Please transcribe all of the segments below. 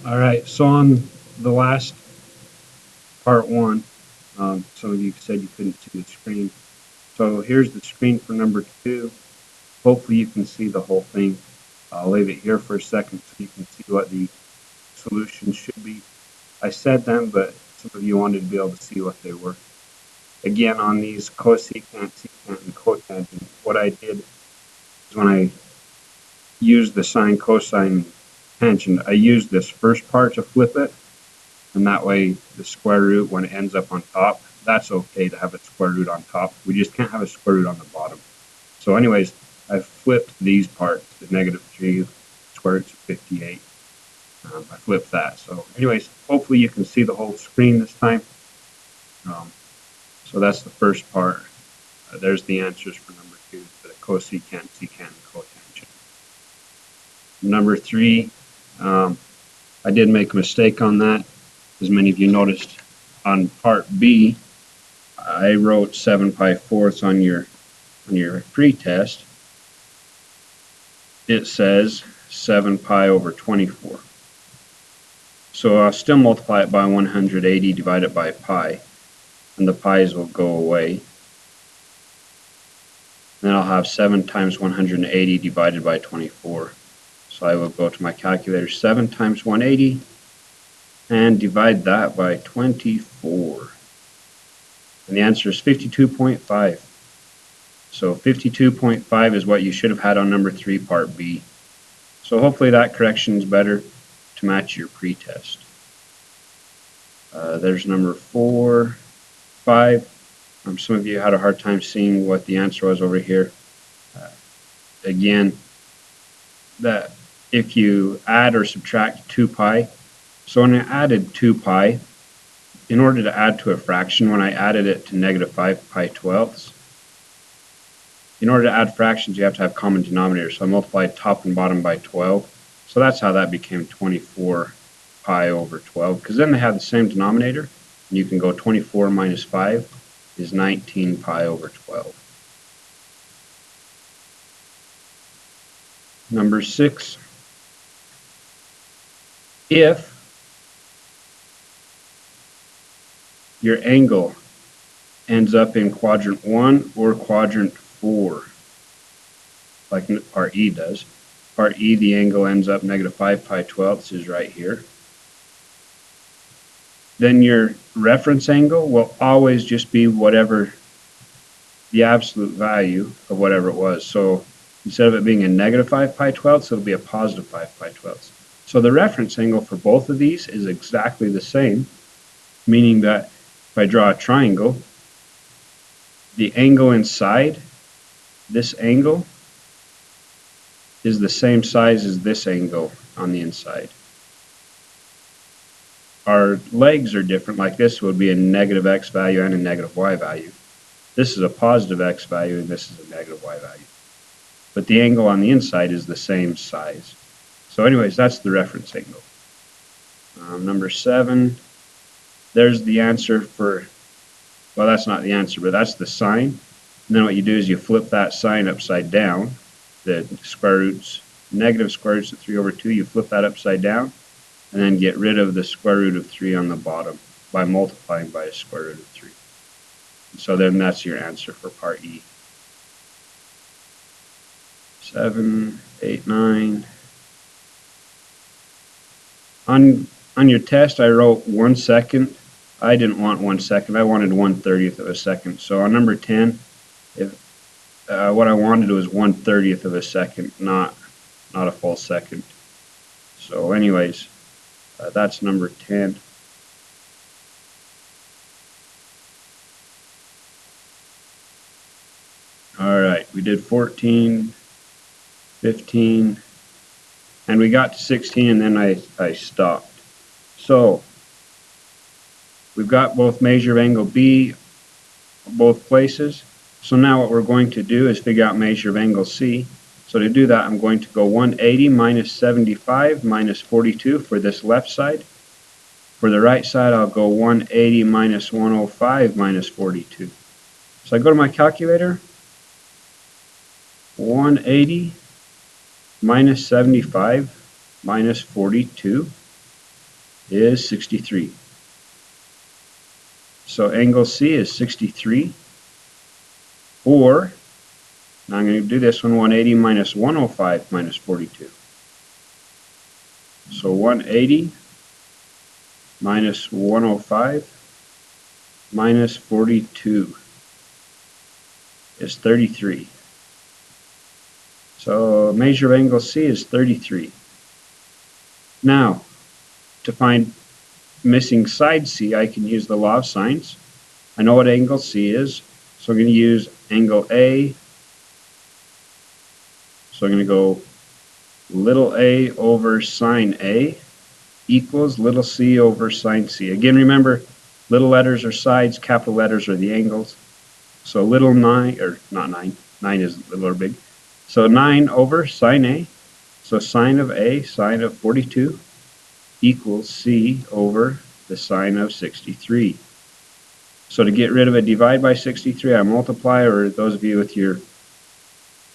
All right, so on the last part one, some of you said you couldn't see the screen. So here's the screen for number two. Hopefully you can see the whole thing. I'll leave it here for a second so you can see what the solutions should be. I said them, but some of you wanted to be able to see what they were. Again, on these cosecant, secant, and cotangent, what I did is when I used the sine, cosine, tangent, I used this first part to flip it, and that way the square root, when it ends up on top, that's okay to have a square root on top. We just can't have a square root on the bottom. So anyways, I flipped these parts, the -3, square root of 58. I flipped that. So anyways, hopefully you can see the whole screen this time. So that's the first part. There's the answers for number two, the cosecant, secant, and cotangent. Number three, I did make a mistake on that. As many of you noticed, on part B, I wrote 7 pi fourths on your pretest. It says 7 pi over 24. So I'll still multiply it by 180 divided by pi, and the pi's will go away. Then I'll have 7 times 180 divided by 24. So I will go to my calculator, 7 times 180, and divide that by 24. And the answer is 52.5. So 52.5 is what you should have had on number 3, part B. So hopefully that correction is better to match your pretest. There's number 4, 5. Some of you had a hard time seeing what the answer was over here. Again, that if you add or subtract 2 pi, so when I added 2 pi, in order to add to a fraction, when I added it to -5 pi twelfths, in order to add fractions, you have to have common denominators. So I multiplied top and bottom by 12. So that's how that became 24 pi over 12, because then they have the same denominator. And you can go 24 minus 5 is 19 pi over 12. Number 6, if your angle ends up in quadrant 1 or quadrant 4, like part E does. Part E, the angle ends up -5 pi twelfths is right here. Then your reference angle will always just be whatever the absolute value of whatever it was. So instead of it being a -5 pi twelfths, it'll be a +5 pi twelfths. So the reference angle for both of these is exactly the same, meaning that if I draw a triangle, the angle inside this angle is the same size as this angle on the inside. Our legs are different, like this would be a negative x value and a negative y value. This is a positive x value and this is a negative y value. But the angle on the inside is the same size. So anyways, that's the reference angle. Number 7, there's the answer for, well, that's not the answer, but that's the sign. And then what you do is you flip that sign upside down. The square roots, negative square roots of 3 over 2, you flip that upside down, and then get rid of the square root of 3 on the bottom by multiplying by a square root of 3. And so then that's your answer for part E. 7, 8, 9. On your test, I wrote 1 second. I didn't want 1 second. I wanted 1/30th of a second. So on number 10, what I wanted was 1/30th of a second, not a full second. So anyways, that's number 10. All right, we did 14, 15, and we got to 16, and then I stopped. So we've got both measure of angle B, both places. So now what we're going to do is figure out measure of angle C. So to do that, I'm going to go 180 minus 75 minus 42 for this left side. For the right side, I'll go 180 minus 105 minus 42. So I go to my calculator, 180 minus 75 minus 42 is 63. So angle C is 63, or, now I'm going to do this one, 180 minus 105 minus 42. So 180 minus 105 minus 42 is 33. So measure of angle C is 33. Now, to find missing side C, I can use the law of sines. I know what angle C is, so I'm going to use angle A. So I'm going to go little a over sine A equals little c over sine C. Again, remember, little letters are sides, capital letters are the angles. So little 9, or not 9, 9 is little or big. So 9 over sine A, so sine of A, sine of 42, equals C over the sine of 63. So to get rid of it, divide by 63, I multiply, or those of you with your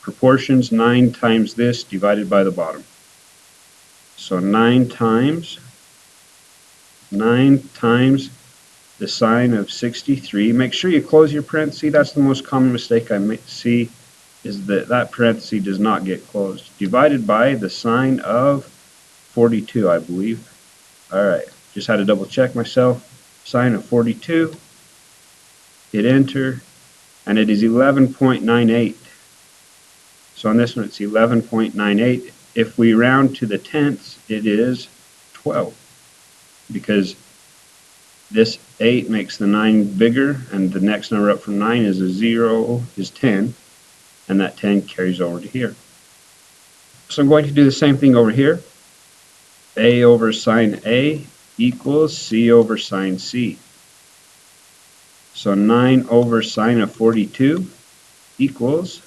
proportions, 9 times this divided by the bottom. So 9 times the sine of 63. Make sure you close your parenthesis. That's the most common mistake I see, is that parenthesis does not get closed. Divided by the sine of 42, I believe. Alright, just had to double check myself. Sine of 42. Hit enter, and it is 11.98. So on this one it's 11.98. If we round to the tenths, it is 12, because this 8 makes the 9 bigger, and the next number up from 9 is a 0, is 10, and that 10 carries over to here. So I'm going to do the same thing over here. A over sine A equals C over sine C. So 9 over sine of 42 equals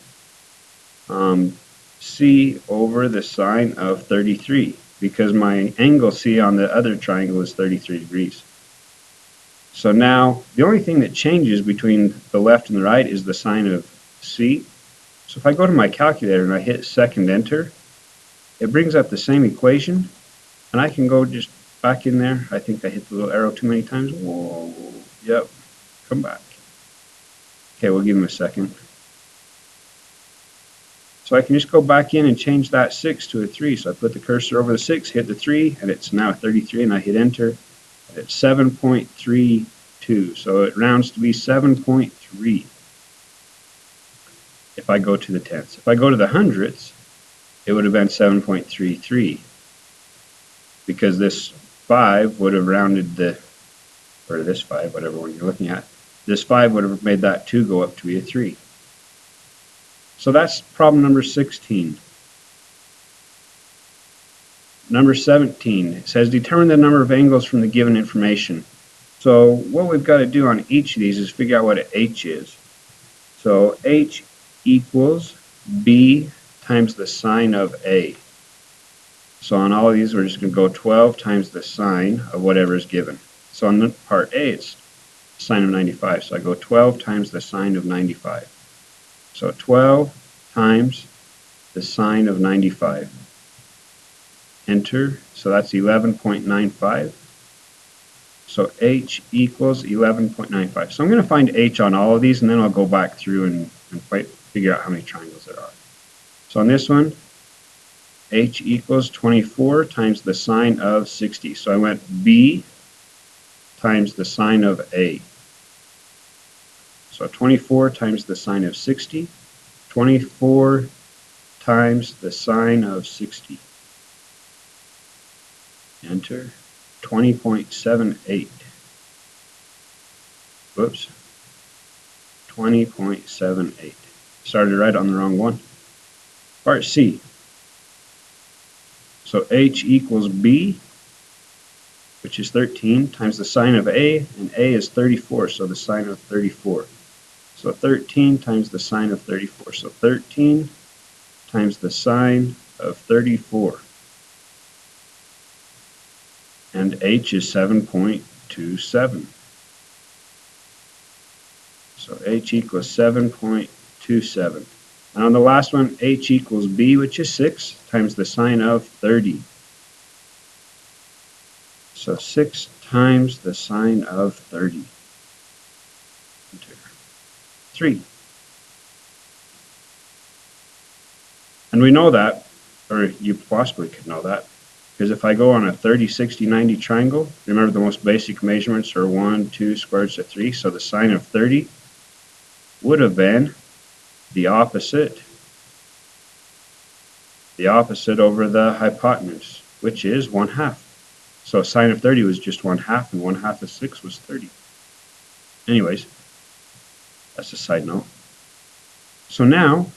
C over the sine of 33, because my angle C on the other triangle is 33 degrees. So now, the only thing that changes between the left and the right is the sine of C. So if I go to my calculator and I hit second enter, it brings up the same equation, and I can go just back in there. I think I hit the little arrow too many times. Whoa, yep, come back. Okay, we'll give him a second. So I can just go back in and change that 6 to a 3. So I put the cursor over the 6, hit the 3, and it's now 33, and I hit enter. It's 7.32, so it rounds to be 7.3 if I go to the tenths. If I go to the hundredths, it would have been 7.33, because this 5 would have rounded or this 5, whatever one you're looking at, this 5 would have made that 2 go up to be a 3. So that's problem number 16. Number 17, it says determine the number of angles from the given information. So what we've got to do on each of these is figure out what h is. So h equals b times the sine of a. So on all of these, we're just going to go 12 times the sine of whatever is given. So on the part A, it's sine of 95. So I go 12 times the sine of 95. So 12 times the sine of 95. Enter. So that's 11.95. So h equals 11.95. So I'm going to find h on all of these, and then I'll go back through and figure out how many triangles there are. So on this one, h equals 24 times the sine of 60. So I went b times the sine of a. So 24 times the sine of 60. 24 times the sine of 60. Enter. 20.78. Whoops. 20.78. Started right on the wrong one. Part C. So h equals b, which is 13, times the sine of a, and a is 34, so the sine of 34. So 13 times the sine of 34. So 13 times the sine of 34. And h is 7.27. So h equals 7.27. And on the last one, h equals b, which is 6, times the sine of 30. So 6 times the sine of 30. Enter. 3. And we know that, or you possibly could know that, because if I go on a 30, 60, 90 triangle, remember the most basic measurements are 1, 2, square roots of 3, so the sine of 30 would have been the opposite over the hypotenuse, which is 1/2. So sine of 30 was just 1/2, and 1/2 of 6 was 30. Anyways, that's a side note. So now,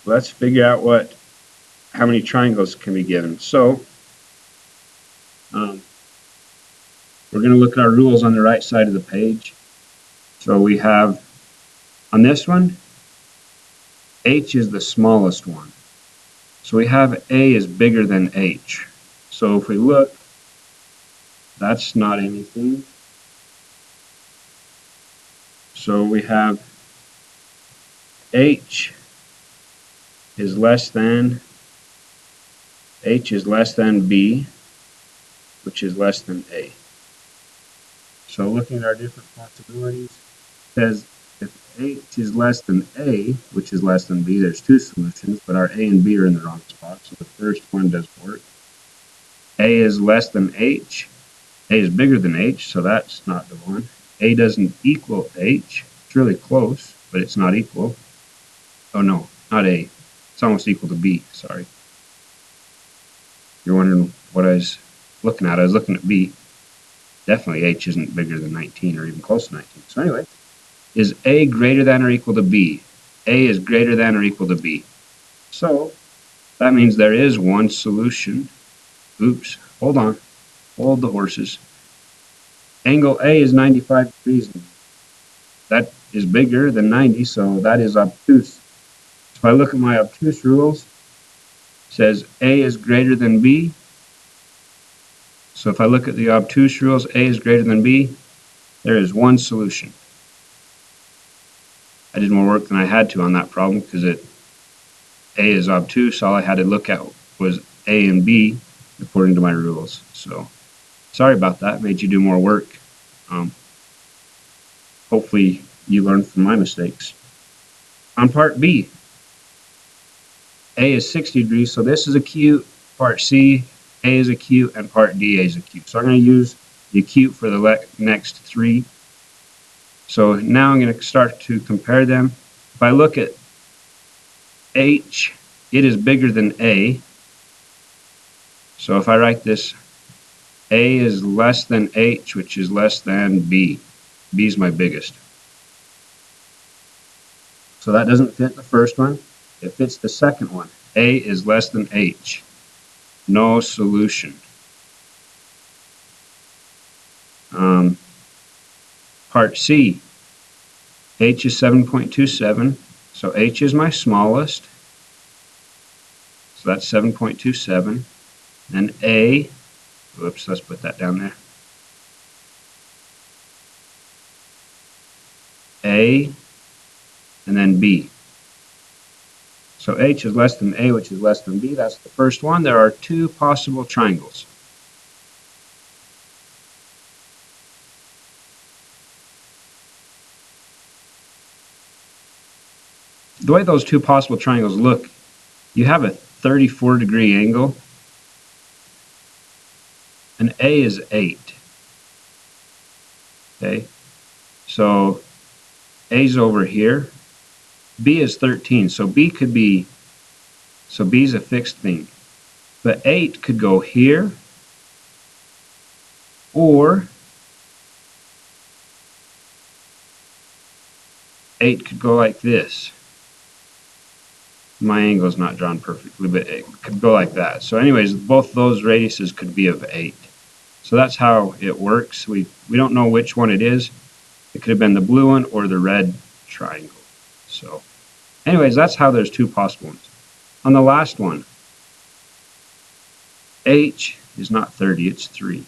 let's figure out how many triangles can be given. So, we're going to look at our rules on the right side of the page. So we have, on this one, h is the smallest one. So we have a is bigger than h. So if we look, that's not anything. So we have h is less than b, which is less than a. So looking at our different possibilities, it says if h is less than a, which is less than b, there's two solutions, but our a and b are in the wrong spot, so the first one doesn't work. A is less than h. A is bigger than h, so that's not the one. A doesn't equal h. It's really close, but it's not equal. Oh no, not A. It's almost equal to B, sorry. You're wondering what I was looking at. I was looking at B. Definitely h isn't bigger than 19 or even close to 19. So anyway, is A greater than or equal to B? A is greater than or equal to B. So that means there is one solution. Oops, hold on. Hold the horses. Angle A is 95 degrees. That is bigger than 90, so that is obtuse. So if I look at my obtuse rules, it says A is greater than B. So if I look at the obtuse rules, A is greater than B, there is one solution. I did more work than I had to on that problem because A is obtuse. All I had to look at was A and B according to my rules. So sorry about that. Made you do more work. Hopefully you learned from my mistakes. On part B, A is 60 degrees, so this is acute. Part C, A is acute, and part D, A is acute. So I'm going to use the acute for the next three. So now I'm going to start to compare them. If I look at H, it is bigger than A. So if I write this, A is less than H, which is less than B. B is my biggest. So that doesn't fit the first one. It fits the second one. A is less than H. No solution. Part C. H is 7.27. So H is my smallest. So that's 7.27. And A, whoops, let's put that down there. A, and then B. So H is less than A, which is less than B. That's the first one. There are two possible triangles. The way those two possible triangles look, you have a 34-degree angle, and A is 8. Okay, so A's over here. B is 13, so B could be, so B is a fixed thing. But 8 could go here, or 8 could go like this. My angle is not drawn perfectly, but it could go like that. So anyways, both those radiuses could be of 8. So that's how it works. We don't know which one it is. It could have been the blue one or the red triangle. So anyways, that's how there's two possible ones. On the last one, H is not 30, it's 3.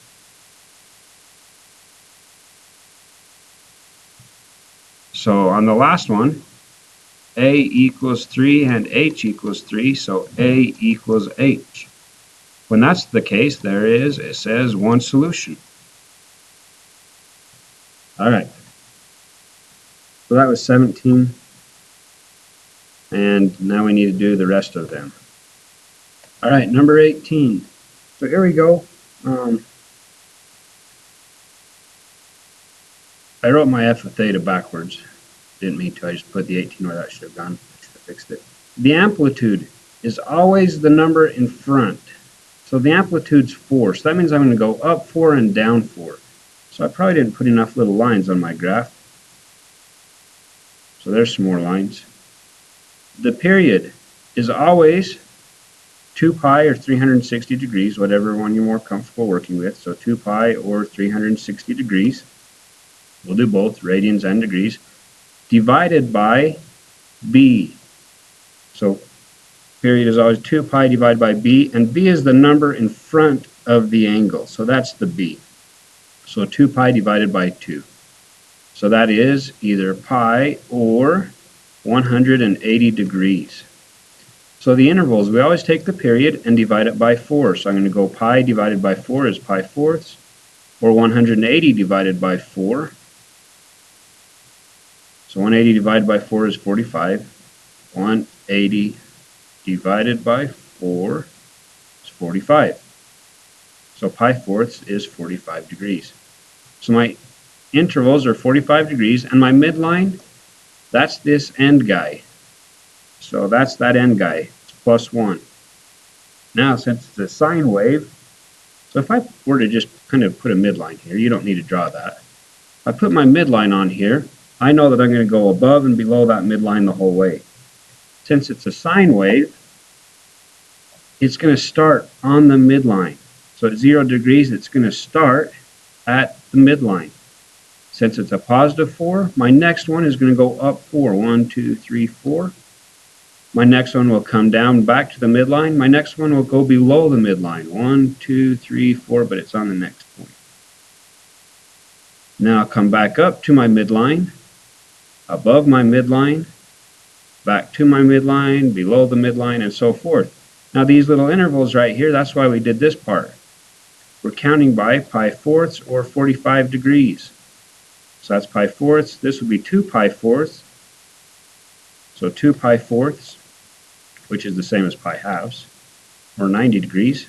So on the last one, A equals 3 and H equals 3, so A equals H. when that's the case, it says one solution. All right. So that was 17. And now we need to do the rest of them. All right, number 18. So here we go. I wrote my f of theta backwards. Didn't mean to. I just put the 18 where that should have gone. I should have fixed it. The amplitude is always the number in front. So the amplitude's 4. So that means I'm going to go up 4 and down 4. So I probably didn't put enough little lines on my graph. So there's some more lines. The period is always 2 pi or 360 degrees, whatever one you're more comfortable working with. So 2 pi or 360 degrees. We'll do both, radians and degrees, divided by b. So period is always 2 pi divided by b, and b is the number in front of the angle. So that's the b. So 2 pi divided by 2. So that is either pi or 180 degrees. So the intervals, we always take the period and divide it by 4. So I'm going to go pi divided by 4 is pi fourths, or 180 divided by 4. So 180 divided by 4 is 45. 180 divided by 4 is 45. So pi fourths is 45 degrees. So my intervals are 45 degrees, and my midline, that's this end guy. So that's that end guy. It's plus 1. Now, since it's a sine wave, so if I were to just kind of put a midline here, you don't need to draw that. If I put my midline on here, I know that I'm going to go above and below that midline the whole way. Since it's a sine wave, it's going to start on the midline. So at 0 degrees, it's going to start at the midline. Since it's a positive 4, my next one is going to go up 4. 1, 2, 3, 4. My next one will come down back to the midline. My next one will go below the midline. 1, 2, 3, 4, but it's on the next point. Now I'll come back up to my midline, above my midline, back to my midline, below the midline, and so forth. Now these little intervals right here, that's why we did this part. We're counting by pi fourths or 45 degrees. So that's pi fourths. This would be 2 pi fourths. So 2 pi fourths, which is the same as pi halves, or 90 degrees.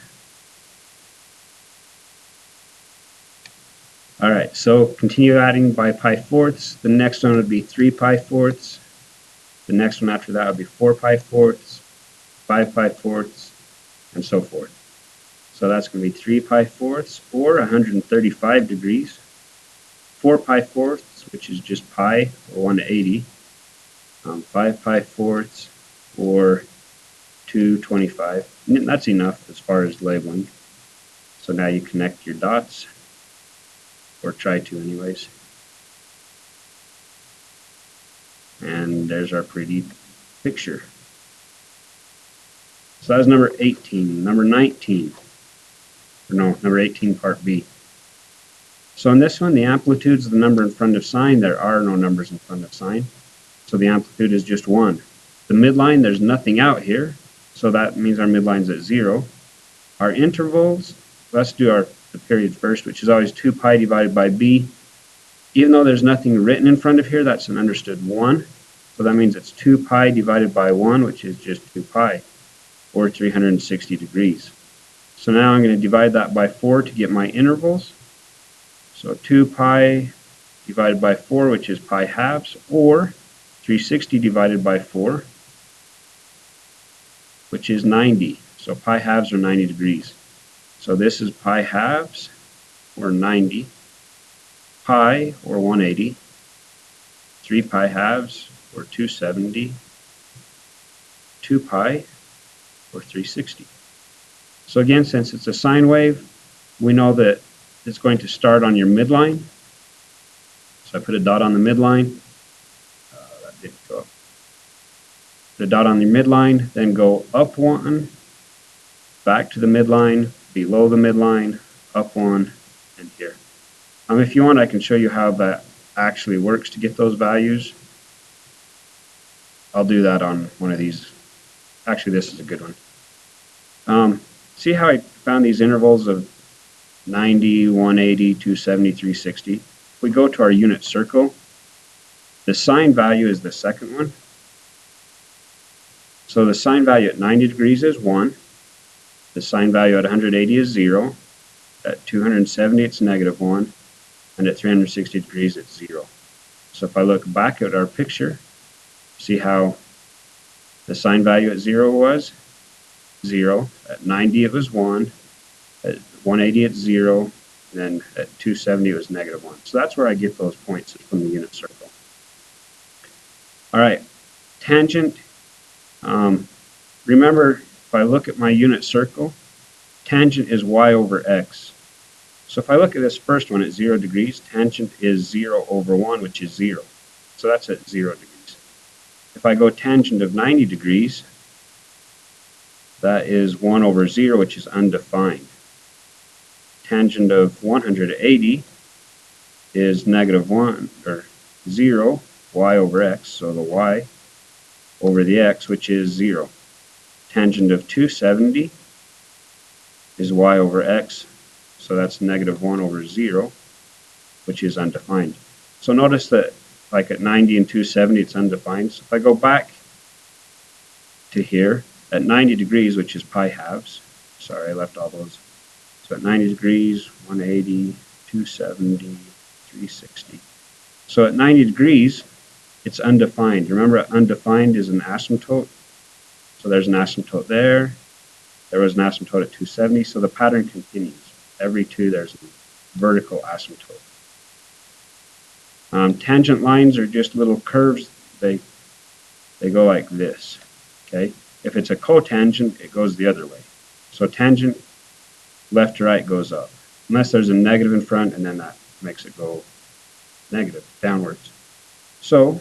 All right, so continue adding by pi fourths. The next one would be 3 pi fourths. The next one after that would be 4 pi fourths, 5 pi fourths, and so forth. So that's going to be 3 pi fourths, or 135 degrees. 4 pi fourths, which is just pi, or 180. 5 pi fourths, or 225. And that's enough as far as labeling. So now you connect your dots, or try to anyways. And there's our pretty picture. So that was number 18. Number 19. Or no, number 18, part B. So in this one, the amplitude is the number in front of sine. There are no numbers in front of sine. So the amplitude is just 1. The midline, there's nothing out here. So that means our midline's at 0. Our intervals, let's do the period first, which is always 2 pi divided by b. Even though there's nothing written in front of here, that's an understood 1. So that means it's 2 pi divided by 1, which is just 2 pi, or 360 degrees. So now I'm going to divide that by 4 to get my intervals. So 2 pi divided by 4, which is pi halves, or 360 divided by 4, which is 90. So pi halves are 90 degrees. So this is pi halves, or 90, pi, or 180, 3 pi halves, or 270, 2 pi, or 360. So again, since it's a sine wave, we know that it's going to start on your midline. So I put a dot on the midline. That didn't go up. Put a dot on the midline, then go up 1, back to the midline, below the midline, up 1, and here. If you want, I can show you how that actually works to get those values. I'll do that on one of these. Actually, this is a good one. See how I found these intervals of 90, 180, 270, 360. If we go to our unit circle, the sine value is the second one. So the sine value at 90 degrees is 1. The sine value at 180 is 0. At 270, it's negative 1. And at 360 degrees, it's 0. So if I look back at our picture, see how the sine value at 0 was 0. At 90, it was 1. At 180, it's 0. And then at 270, it was negative 1. So that's where I get those points, from the unit circle. All right, tangent. Remember, if I look at my unit circle, tangent is y over x. So if I look at this first one at 0 degrees, tangent is 0 over 1, which is 0. So that's at 0 degrees. If I go tangent of 90 degrees, that is 1 over 0, which is undefined. Tangent of 180 is negative 1, or 0, y over x, so the y over the x, which is 0. Tangent of 270 is y over x, so that's negative 1 over 0, which is undefined. So notice that like at 90 and 270, it's undefined. So if I go back to here, at 90 degrees, which is pi halves, sorry, I left all those. So at 90 degrees, 180, 270, 360. So at 90 degrees, it's undefined. Remember, undefined is an asymptote. So there's an asymptote there. There was an asymptote at 270, so the pattern continues. Every 2, there's a vertical asymptote. Tangent lines are just little curves. They go like this. Okay. If it's a cotangent, it goes the other way. So tangent left to right goes up, unless there's a negative in front, and then that makes it go negative, downwards. So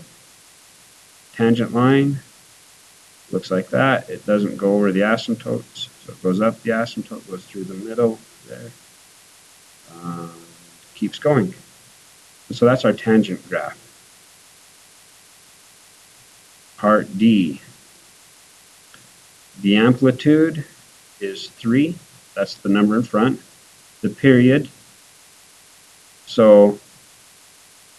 tangent line looks like that. It doesn't go over the asymptotes, so it goes up the asymptote, goes through the middle there, keeps going. And so that's our tangent graph. Part D. The amplitude is 3. That's the number in front. The period, so,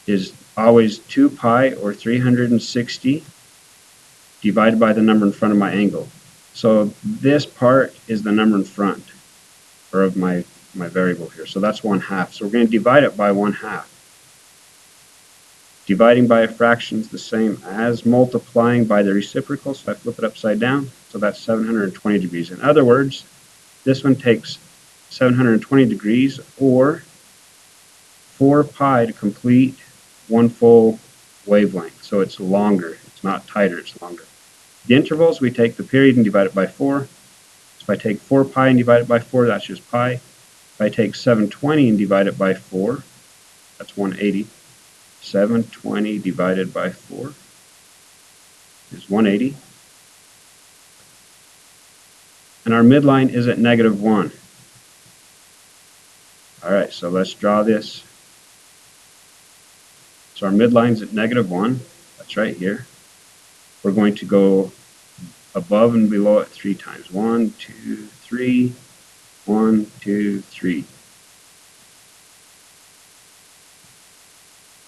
is always 2 pi or 360 divided by the number in front of my angle. So this part is the number in front, or of my variable here. So that's 1/2. So we're going to divide it by 1/2. Dividing by a fraction is the same as multiplying by the reciprocal, so I flip it upside down. So that's 720 degrees. In other words, this one takes 720 degrees, or 4 pi to complete one full wavelength. So it's longer. It's not tighter, it's longer. The intervals, we take the period and divide it by 4. So if I take 4 pi and divide it by 4, that's just pi. If I take 720 and divide it by 4, that's 180. 720 divided by 4 is 180. And our midline is at negative 1. Alright, so let's draw this. So our midline's at negative 1. That's right here. We're going to go above and below it 3 times. 1, 2, 3. 1, 2, 3.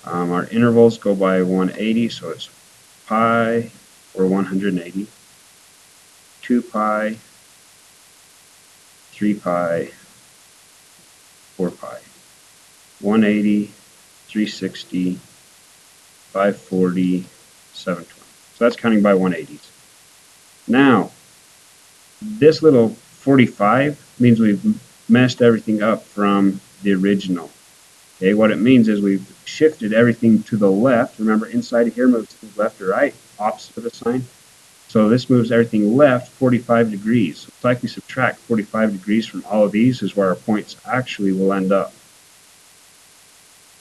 Our intervals go by 180, so it's pi or 180, 2 pi, 3 pi, 4 pi, 180, 360, 540, 720. So that's counting by 180s. Now, this little 45 means we've messed everything up from the original. Okay, what it means is we've shifted everything to the left. Remember, inside of here moves things left or right, opposite of the sign. So this moves everything left 45 degrees. So it's like we subtract 45 degrees from all of these is where our points actually will end up.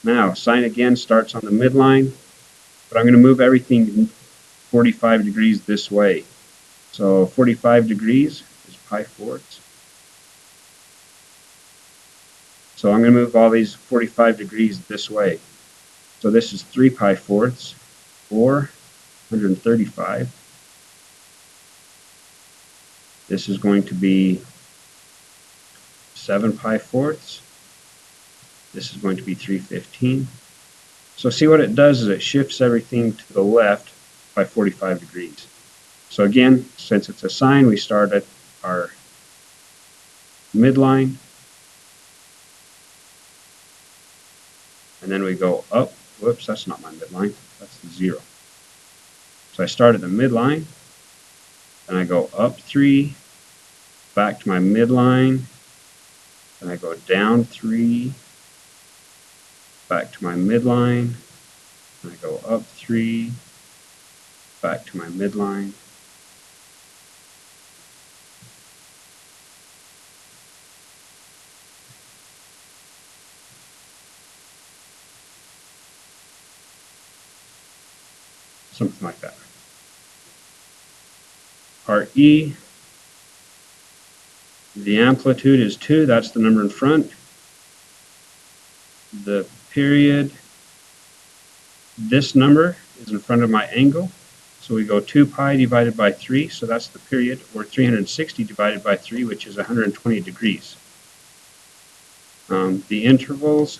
Now, sine again starts on the midline, but I'm going to move everything 45 degrees this way. So 45 degrees is pi fourths. So I'm going to move all these 45 degrees this way. So this is 3 pi fourths, or 135. This is going to be 7 pi fourths. This is going to be 315. So see what it does is it shifts everything to the left by 45 degrees. So again, since it's a sine, we start at our midline, and then we go up. Whoops, that's not my midline, that's the 0. So I start at the midline, then I go up 3, back to my midline, then I go down 3, back to my midline, and I go up 3, back to my midline. Something like that. Part E, the amplitude is 2, that's the number in front. The period, this number is in front of my angle. So we go 2 pi divided by 3, so that's the period, or 360 divided by 3, which is 120 degrees. The intervals,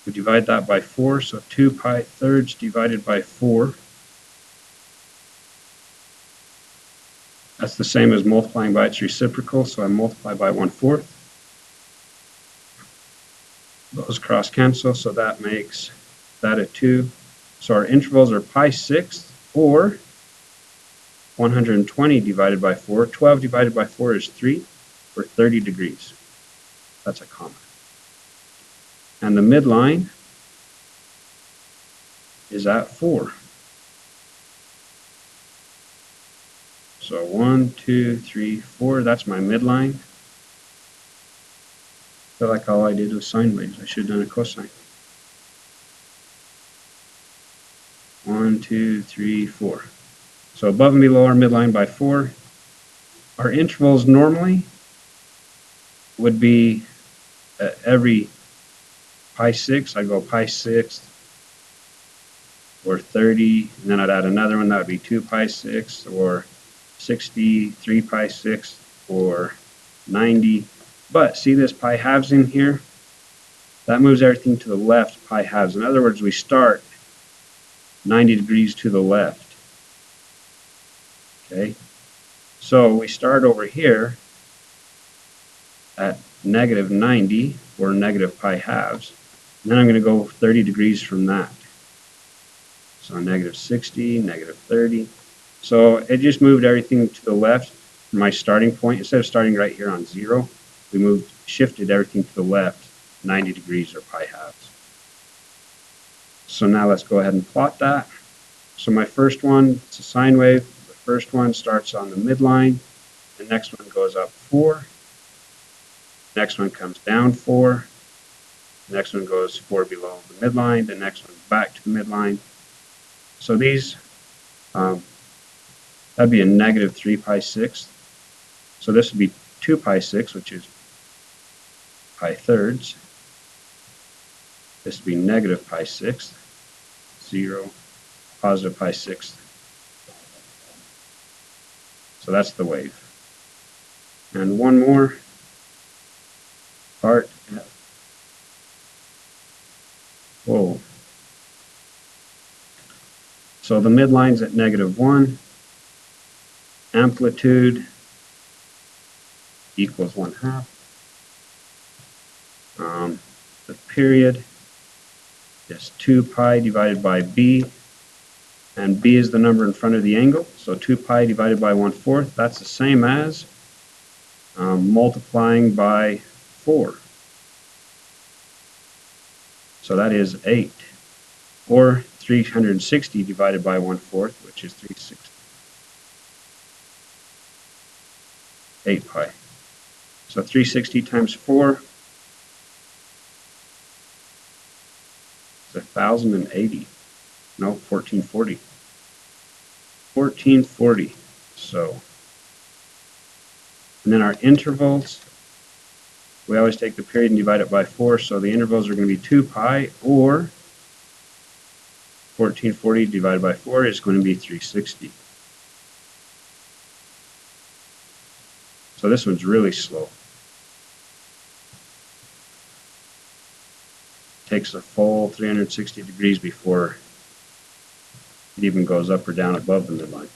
we divide that by 4, so 2 pi thirds divided by 4. That's the same as multiplying by its reciprocal, so I multiply by 1/4. Those cross cancel, so that makes that a 2. So our intervals are pi sixths, or 120 divided by 4. 12 divided by 4 is 3, or 30 degrees. That's a comma. And the midline is at 4. So 1, 2, 3, 4, that's my midline. I feel like all I did was sine waves. I should have done a cosine. 1, 2, 3, 4. So above and below our midline by 4. Our intervals normally would be every pi 6, I go pi 6 or 30, and then I'd add another one, that would be 2 pi 6 or 60, 3 pi 6 or 90. But see this pi halves in here? That moves everything to the left pi halves. In other words, we start 90 degrees to the left. Okay, so we start over here at negative 90 or negative pi halves, and then I'm going to go 30 degrees from that. So negative 60, negative 30. So it just moved everything to the left from my starting point. Instead of starting right here on 0, we shifted everything to the left 90 degrees or pi halves. So now let's go ahead and plot that. So my first one, it's a sine wave. The first one starts on the midline. The next one goes up 4. The next one comes down 4. The next one goes 4 below the midline. The next one back to the midline. So these, that'd be a negative 3 pi 6. So this would be 2 pi 6, which is pi thirds. This would be negative pi 6, 0, positive pi 6. So that's the wave. And one more part. Whoa. So the midline's at negative 1. Amplitude equals 1/2. The period is 2 pi divided by b, and b is the number in front of the angle, so 2 pi divided by 1/4, that's the same as multiplying by 4. So that is 8, or 360 divided by 1/4, which is 360. 8 pi. So 360 times 4 is 1,080. No, 1440. 1440. So, and then our intervals, we always take the period and divide it by 4, so the intervals are going to be 2 pi, or 1440 divided by 4 is going to be 360. So this one's really slow. takes a full 360 degrees before it even goes up or down above the midline.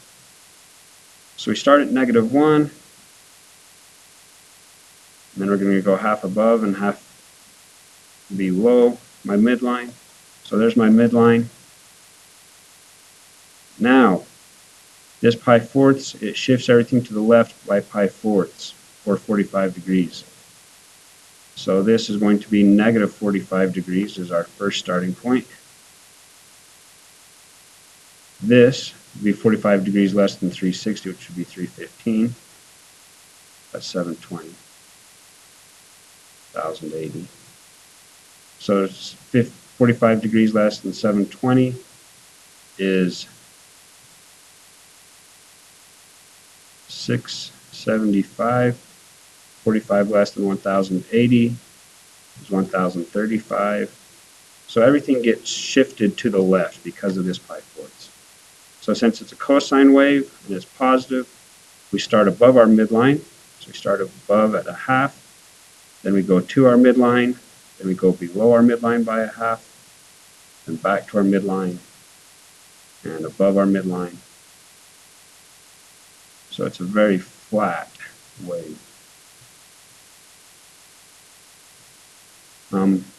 So we start at -1, and then we're going to go half above and half below my midline. So there's my midline. Now, this pi-fourths, it shifts everything to the left by pi-fourths, or 45 degrees. So this is going to be -45 degrees is our first starting point. This would be 45 degrees less than 360, which would be 315. That's 720, 1080. So it's 45 degrees less than 720 is 675. 45 less than 1080 is 1035. So everything gets shifted to the left because of this pi-fourths. So since it's a cosine wave and it's positive, we start above our midline. So we start above at a half, then we go to our midline, then we go below our midline by a half, and back to our midline, and above our midline. So it's a very flat wave.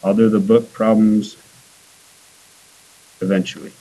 I'll do the book problems eventually.